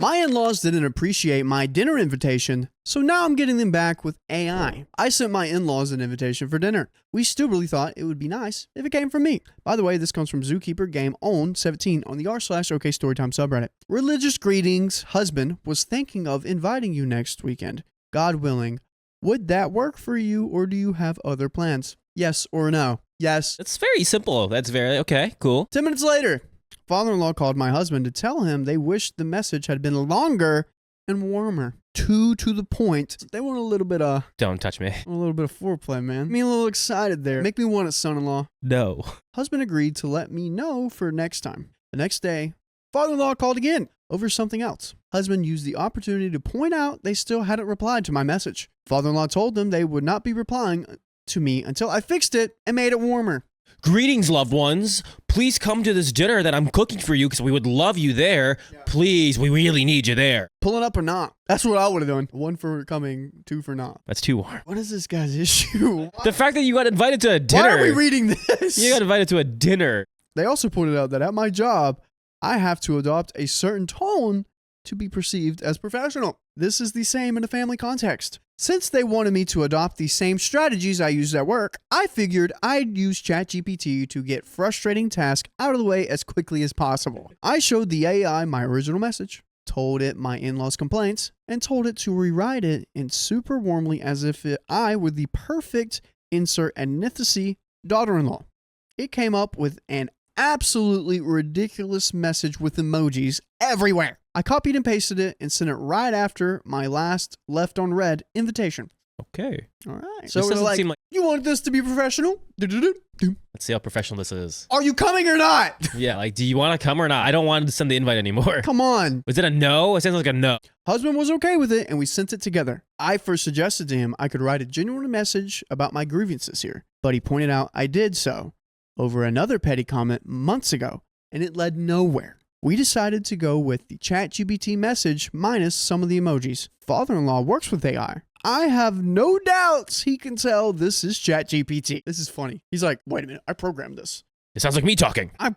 My in-laws didn't appreciate my dinner invitation, so now I'm getting them back with AI. I sent my in-laws an invitation for dinner. We still really thought it would be nice if it came from me. By the way, this comes from Zookeeper Game Own 17 on the r/OK Storytime subreddit. Religious greetings. Husband was thinking of inviting you next weekend. God willing. Would that work for you, or do you have other plans? Yes or no? Yes. It's very simple. That's very, okay, cool. 10 minutes later, father-in-law called my husband to tell him they wished the message had been longer and warmer. To the point. They want a little bit of... Don't touch me. A little bit of foreplay, man. Me a little excited there. Make me want it, son-in-law. No. Husband agreed to let me know for next time. The next day, father-in-law called again over something else. Husband used the opportunity to point out they still hadn't replied to my message. Father-in-law told them they would not be replying to me until I fixed it and made it warmer. Greetings, loved ones. Please come to this dinner that I'm cooking for you because we would love you there. Yeah. Please, we really need you there. Pulling up or not? That's what I would have done. 1 for coming, 2 for not. That's too warm. What is this guy's issue? The fact that you got invited to a dinner. Why are we reading this? You got invited to a dinner. They also pointed out that at my job, I have to adopt a certain tone to be perceived as professional. This is the same in a family context. Since they wanted me to adopt the same strategies I used at work, I figured I'd use ChatGPT to get frustrating tasks out of the way as quickly as possible. I showed the AI my original message, told it my in-laws' complaints, and told it to rewrite it in super warmly as if I were the perfect insert antithesis daughter-in-law. It came up with an absolutely ridiculous message with emojis everywhere. I copied and pasted it and sent it right after my last left on red invitation. Okay. All right. So it's like, you want this to be professional? Let's see how professional this is. Are you coming or not? Yeah, like, do you want to come or not? I don't want to send the invite anymore. Come on. Was it a no? It sounds like a no. Husband was okay with it, and we sent it together. I first suggested to him I could write a genuine message about my grievances here, but he pointed out I did so over another petty comment months ago, and it led nowhere. We decided to go with the ChatGPT message minus some of the emojis. Father-in-law works with AI. I have no doubts he can tell this is ChatGPT. This is funny. He's like, wait a minute, I programmed this. It sounds like me talking. I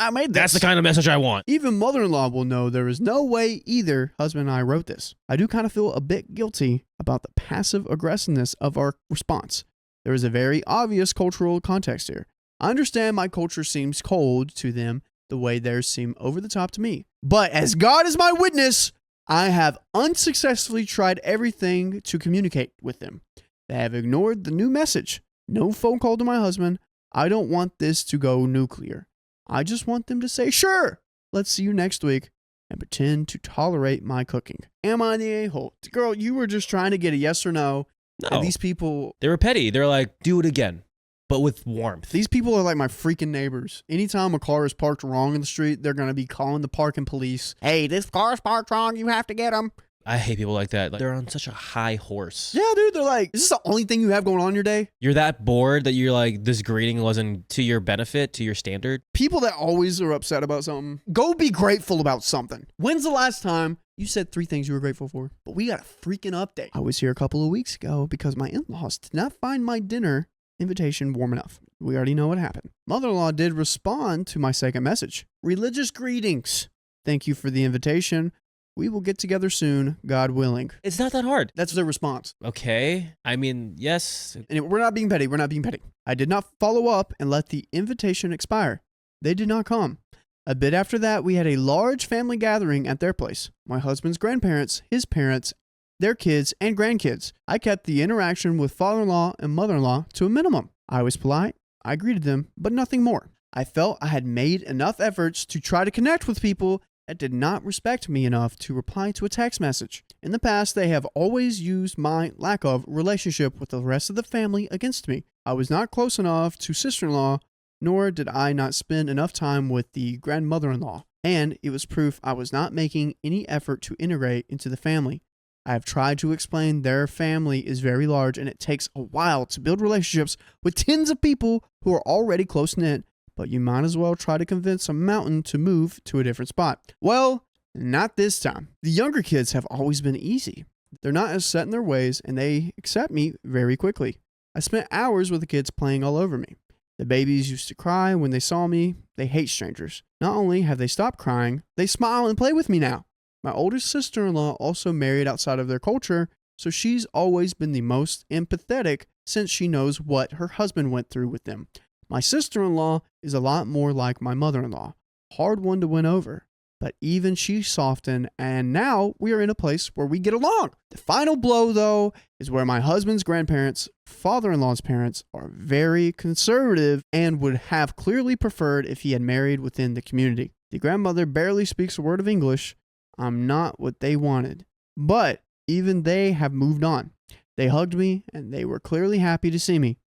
made this. That's the kind of message I want. Even mother-in-law will know there is no way either husband and I wrote this. I do kind of feel a bit guilty about the passive aggressiveness of our response. There is a very obvious cultural context here. I understand my culture seems cold to them the way theirs seem over the top to me. But as God is my witness, I have unsuccessfully tried everything to communicate with them. They have ignored the new message. No phone call to my husband. I don't want this to go nuclear. I just want them to say, sure, let's see you next week, and pretend to tolerate my cooking. Am I the a-hole? Girl, you were just trying to get a yes or no. No. And these people... They were petty. They're like, do it again, but with warmth. These people are like my freaking neighbors. Anytime a car is parked wrong in the street, they're going to be calling the parking police. Hey, this car's parked wrong. You have to get them. I hate people like that. Like, they're on such a high horse. Yeah, dude. They're like, is this the only thing you have going on in your day? You're that bored that you're like, this greeting wasn't to your benefit, to your standard. People that always are upset about something, go be grateful about something. When's the last time you said 3 things you were grateful for? But we got a freaking update. I was here a couple of weeks ago because my in-laws did not find my dinner invitation warm enough. We already know what happened. Mother-in-law did respond to my second message. Religious greetings. Thank you for the invitation. We will get together soon, God willing. It's not that hard. That's their response. Okay. I mean, yes. And we're not being petty. We're not being petty. I did not follow up and let the invitation expire. They did not come. A bit after that, we had a large family gathering at their place. My husband's grandparents, his parents, their kids, and grandkids. I kept the interaction with father-in-law and mother-in-law to a minimum. I was polite. I greeted them, but nothing more. I felt I had made enough efforts to try to connect with people that did not respect me enough to reply to a text message. In the past, they have always used my lack of relationship with the rest of the family against me. I was not close enough to sister-in-law, nor did I not spend enough time with the grandmother-in-law. And it was proof I was not making any effort to integrate into the family. I have tried to explain their family is very large and it takes a while to build relationships with tens of people who are already close-knit, but you might as well try to convince a mountain to move to a different spot. Well, not this time. The younger kids have always been easy. They're not as set in their ways and they accept me very quickly. I spent hours with the kids playing all over me. The babies used to cry when they saw me. They hate strangers. Not only have they stopped crying, they smile and play with me now. My oldest sister-in-law also married outside of their culture, so she's always been the most empathetic since she knows what her husband went through with them. My sister-in-law is a lot more like my mother-in-law, hard one to win over. But even she softened, and now we are in a place where we get along. The final blow, though, is where my husband's grandparents, father-in-law's parents, are very conservative and would have clearly preferred if he had married within the community. The grandmother barely speaks a word of English. I'm not what they wanted. But even they have moved on. They hugged me, and they were clearly happy to see me.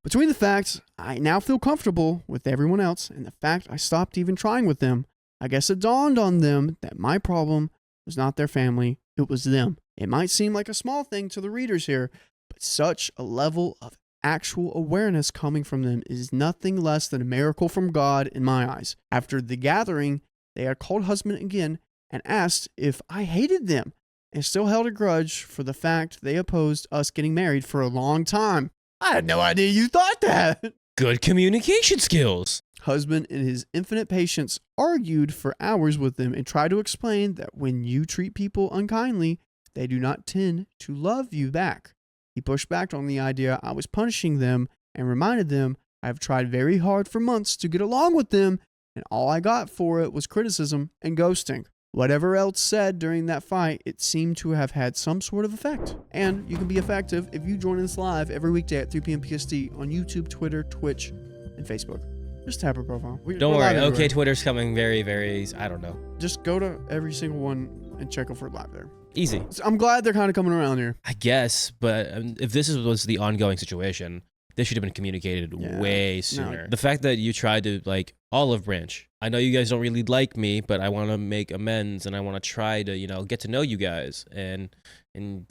Between the facts, I now feel comfortable with everyone else, and the fact I stopped even trying with them, I guess it dawned on them that my problem was not their family, it was them. It might seem like a small thing to the readers here, but such a level of actual awareness coming from them is nothing less than a miracle from God in my eyes. After the gathering, they had called husband again and asked if I hated them and still held a grudge for the fact they opposed us getting married for a long time. I had no idea you thought that. Good communication skills. Husband, in his infinite patience, argued for hours with them and tried to explain that when you treat people unkindly, they do not tend to love you back. He pushed back on the idea I was punishing them and reminded them I have tried very hard for months to get along with them, and all I got for it was criticism and ghosting. Whatever else said during that fight, it seemed to have had some sort of effect. And you can be effective if you join us live every weekday at 3 p.m. PST on YouTube, Twitter, Twitch, and Facebook. Just tap our profile. Don't worry. Okay, Twitter's coming very, very, I don't know. Just go to every single one and check if we're live there. Easy. So I'm glad they're kind of coming around here. I guess, but if this was the ongoing situation, this should have been communicated way sooner. No. The fact that you tried to, like, olive branch. I know you guys don't really like me, but I want to make amends and I want to try to, get to know you guys. And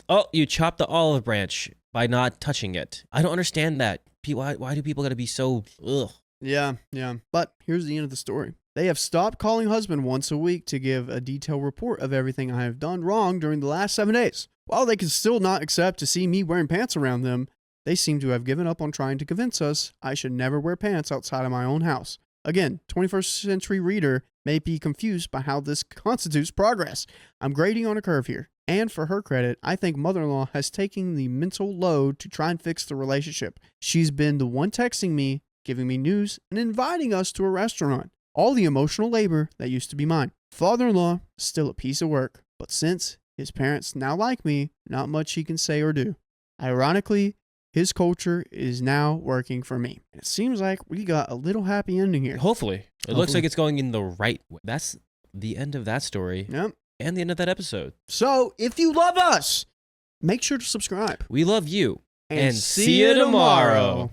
oh, you chopped the olive branch by not touching it. I don't understand that. Why do people got to be so, ugh? Yeah. But here's the end of the story. They have stopped calling husband once a week to give a detailed report of everything I have done wrong during the last 7 days. While they can still not accept to see me wearing pants around them, they seem to have given up on trying to convince us I should never wear pants outside of my own house. Again, 21st century reader may be confused by how this constitutes progress. I'm grading on a curve here. And for her credit, I think mother-in-law has taken the mental load to try and fix the relationship. She's been the one texting me, giving me news, and inviting us to a restaurant. All the emotional labor that used to be mine. Father-in-law is still a piece of work, but since his parents now like me, not much he can say or do. Ironically, his culture is now working for me. And it seems like we got a little happy ending here. Hopefully. It looks like it's going in the right way. That's the end of that story. Yep. And the end of that episode. So, if you love us, make sure to subscribe. We love you. And see you tomorrow.